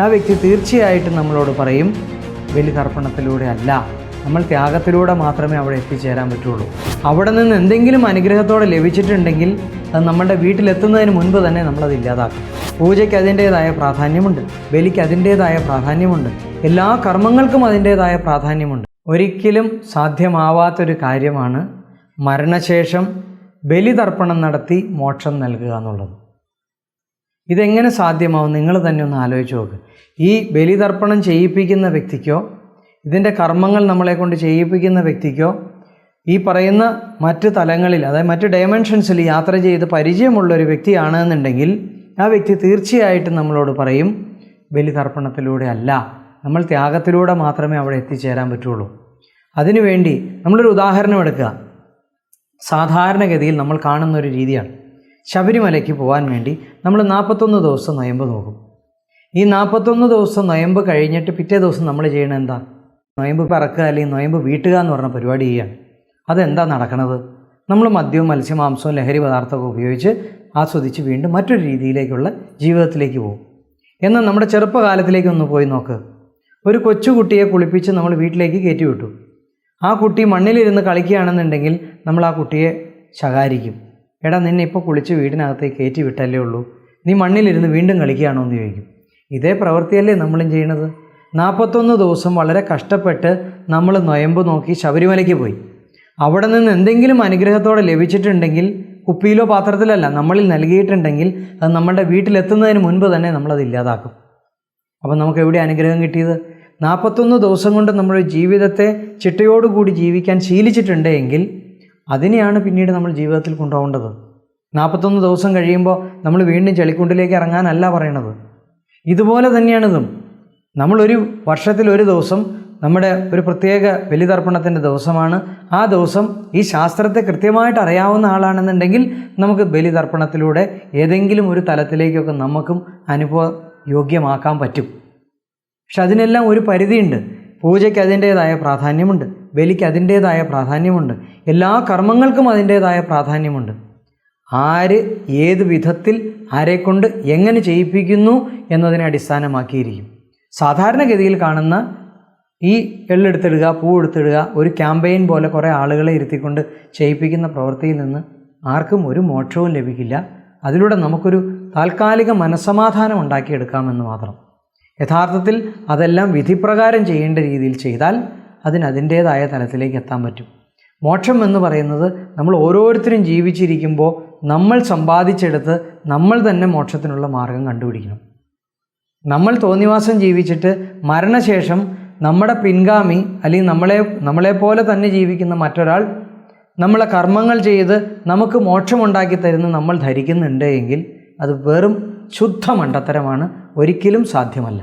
ആ വ്യക്തി തീർച്ചയായിട്ടും നമ്മളോട് പറയും ബലിതർപ്പണത്തിലൂടെ അല്ല, നമ്മൾ ത്യാഗത്തിലൂടെ മാത്രമേ അവിടെ എത്തിച്ചേരാൻ പറ്റുള്ളൂ. അവിടെ നിന്ന് എന്തെങ്കിലും അനുഗ്രഹത്തോടെ ലഭിച്ചിട്ടുണ്ടെങ്കിൽ അത് നമ്മുടെ വീട്ടിലെത്തുന്നതിന് മുൻപ് തന്നെ നമ്മളത് ഇല്ലാതാക്കും. പൂജയ്ക്ക് അതിൻ്റേതായ പ്രാധാന്യമുണ്ട്, ബലിക്ക് അതിൻ്റേതായ പ്രാധാന്യമുണ്ട്, എല്ലാ കർമ്മങ്ങൾക്കും അതിൻ്റേതായ പ്രാധാന്യമുണ്ട്. ഒരിക്കലും സാധ്യമാവാത്തൊരു കാര്യമാണ് മരണശേഷം ബലിതർപ്പണം നടത്തി മോക്ഷം നൽകുക എന്നുള്ളത്. ഇതെങ്ങനെ സാധ്യമാവും? നിങ്ങൾ തന്നെ ഒന്ന് ആലോചിച്ച് നോക്ക്. ഈ ബലിതർപ്പണം ചെയ്യിപ്പിക്കുന്ന വ്യക്തിക്കോ ഇതിൻ്റെ കർമ്മങ്ങൾ നമ്മളെ കൊണ്ട് ചെയ്യിപ്പിക്കുന്ന വ്യക്തിക്കോ ഈ പറയുന്ന മറ്റ് തലങ്ങളിൽ, അതായത് മറ്റ് ഡയമെൻഷൻസിൽ യാത്ര ചെയ്ത് പരിചയമുള്ളൊരു വ്യക്തിയാണെന്നുണ്ടെങ്കിൽ ആ വ്യക്തി തീർച്ചയായിട്ടും നമ്മളോട് പറയും ബലിതർപ്പണത്തിലൂടെ അല്ല, നമ്മൾ ത്യാഗത്തിലൂടെ മാത്രമേ അവിടെ എത്തിച്ചേരാൻ പറ്റുള്ളൂ. അതിനുവേണ്ടി നമ്മളൊരു ഉദാഹരണം എടുക്കുക. സാധാരണഗതിയിൽ നമ്മൾ കാണുന്നൊരു രീതിയാണ്, ശബരിമലയ്ക്ക് പോകാൻ വേണ്ടി നമ്മൾ 41 ദിവസം നൊയമ്പ് നോക്കും. ഈ 41 ദിവസം നൊയമ്പ് കഴിഞ്ഞിട്ട് പിറ്റേ ദിവസം നമ്മൾ ചെയ്യണത് എന്താ? നൊയമ്പ് പറക്കുക അല്ലെങ്കിൽ നൊയമ്പ് വീട്ടുക എന്ന് പറഞ്ഞ പരിപാടി ചെയ്യുകയാണ്. അതെന്താ നടക്കണത്? നമ്മൾ മദ്യവും മത്സ്യമാംസവും ലഹരി പദാർത്ഥമൊക്കെ ഉപയോഗിച്ച് ആസ്വദിച്ച് വീണ്ടും മറ്റൊരു രീതിയിലേക്കുള്ള ജീവിതത്തിലേക്ക് പോകും. എന്നാൽ നമ്മുടെ ചെറുപ്പകാലത്തിലേക്ക് ഒന്ന് പോയി നോക്ക്. ഒരു കൊച്ചുകുട്ടിയെ കുളിപ്പിച്ച് നമ്മൾ വീട്ടിലേക്ക് കയറ്റി വിട്ടു. ആ കുട്ടി മണ്ണിലിരുന്ന് കളിക്കുകയാണെന്നുണ്ടെങ്കിൽ നമ്മൾ ആ കുട്ടിയെ ശകാരിക്കും. എടാ, നിന്നെ ഇപ്പോൾ കുളിച്ച് വീടിനകത്തേക്ക് കയറ്റി വിട്ടല്ലേ ഉള്ളൂ, നീ മണ്ണിലിരുന്ന് വീണ്ടും കളിക്കുകയാണോ എന്ന് ചോദിക്കും. ഇതേ പ്രവൃത്തിയല്ലേ നമ്മളും ചെയ്യണത്. 41 ദിവസം വളരെ കഷ്ടപ്പെട്ട് നമ്മൾ നൊയമ്പ് നോക്കി ശബരിമലയ്ക്ക് പോയി. അവിടെ നിന്ന് എന്തെങ്കിലും അനുഗ്രഹത്തോടെ ലഭിച്ചിട്ടുണ്ടെങ്കിൽ കുപ്പിയിലോ പാത്രത്തിലല്ല, നമ്മളിൽ നൽകിയിട്ടുണ്ടെങ്കിൽ അത് നമ്മളുടെ വീട്ടിലെത്തുന്നതിന് മുൻപ് തന്നെ നമ്മളത് ഇല്ലാതാക്കും. അപ്പം നമുക്ക് എവിടെ അനുഗ്രഹം കിട്ടിയത്? 41 ദിവസം കൊണ്ട് നമ്മുടെ ജീവിതത്തെ ചിട്ടയോടുകൂടി ജീവിക്കാൻ ശീലിച്ചിട്ടുണ്ടെങ്കിൽ അതിനെയാണ് പിന്നീട് നമ്മൾ ജീവിതത്തിൽ കൊണ്ടുപോകേണ്ടത്. 41 ദിവസം കഴിയുമ്പോൾ നമ്മൾ വീണ്ടും ചെളിക്കുണ്ടിലേക്ക് ഇറങ്ങാനല്ല പറയണത്. ഇതുപോലെ തന്നെയാണിതും. നമ്മളൊരു വർഷത്തിൽ ഒരു ദിവസം നമ്മുടെ ഒരു പ്രത്യേക ബലിതർപ്പണത്തിൻ്റെ ദിവസമാണ്. ആ ദിവസം ഈ ശാസ്ത്രത്തെ കൃത്യമായിട്ട് അറിയാവുന്ന ആളാണെന്നുണ്ടെങ്കിൽ നമുക്ക് ബലിതർപ്പണത്തിലൂടെ ഏതെങ്കിലും ഒരു തലത്തിലേക്കൊക്കെ നമുക്കും അനുഭവ യോഗ്യമാക്കാൻ പറ്റും. പക്ഷെ അതിനെല്ലാം ഒരു പരിധിയുണ്ട്. പൂജയ്ക്ക് അതിൻ്റേതായ പ്രാധാന്യമുണ്ട്, ബലിക്ക് അതിൻ്റേതായ പ്രാധാന്യമുണ്ട്, എല്ലാ കർമ്മങ്ങൾക്കും അതിൻ്റേതായ പ്രാധാന്യമുണ്ട്. ആര് ഏത് വിധത്തിൽ ആരെക്കൊണ്ട് എങ്ങനെ ചെയ്യിപ്പിക്കുന്നു എന്നതിനെ അടിസ്ഥാനമാക്കിയിരിക്കും. സാധാരണഗതിയിൽ കാണുന്ന ഈ എള്ളെടുത്തിടുക, പൂവെടുത്തിടുക, ഒരു ക്യാമ്പയിൻ പോലെ കുറേ ആളുകളെ ഇരുത്തിക്കൊണ്ട് ചെയ്യിപ്പിക്കുന്ന പ്രവൃത്തിയിൽ നിന്ന് ആർക്കും ഒരു മോക്ഷവും ലഭിക്കില്ല. അതിലൂടെ നമുക്കൊരു താൽക്കാലിക മനസ്സമാധാനം ഉണ്ടാക്കിയെടുക്കാമെന്ന് മാത്രം. യഥാർത്ഥത്തിൽ അതെല്ലാം വിധിപ്രകാരം ചെയ്യേണ്ട രീതിയിൽ ചെയ്താൽ അതിൻ്റേതായ തലത്തിലേക്ക് എത്താൻ പറ്റും. മോക്ഷം എന്ന് പറയുന്നത് നമ്മൾ ഓരോരുത്തരും ജീവിച്ചിരിക്കുമ്പോൾ നമ്മൾ സമ്പാദിച്ചെടുത്ത് നമ്മൾ തന്നെ മോക്ഷത്തിനുള്ള മാർഗം കണ്ടുപിടിക്കണം. നമ്മൾ തോന്നിവാസം ജീവിച്ചിട്ട് മരണശേഷം നമ്മുടെ പിൻഗാമി അല്ലെങ്കിൽ നമ്മളെപ്പോലെ തന്നെ ജീവിക്കുന്ന മറ്റൊരാൾ നമ്മളെ കർമ്മങ്ങൾ ചെയ്ത് നമുക്ക് മോക്ഷമുണ്ടാക്കി തരുന്ന നമ്മൾ ധരിക്കുന്നുണ്ട് എങ്കിൽ അത് വെറും ശുദ്ധ മണ്ടത്തരമാണ്, ഒരിക്കലും സാധ്യമല്ല.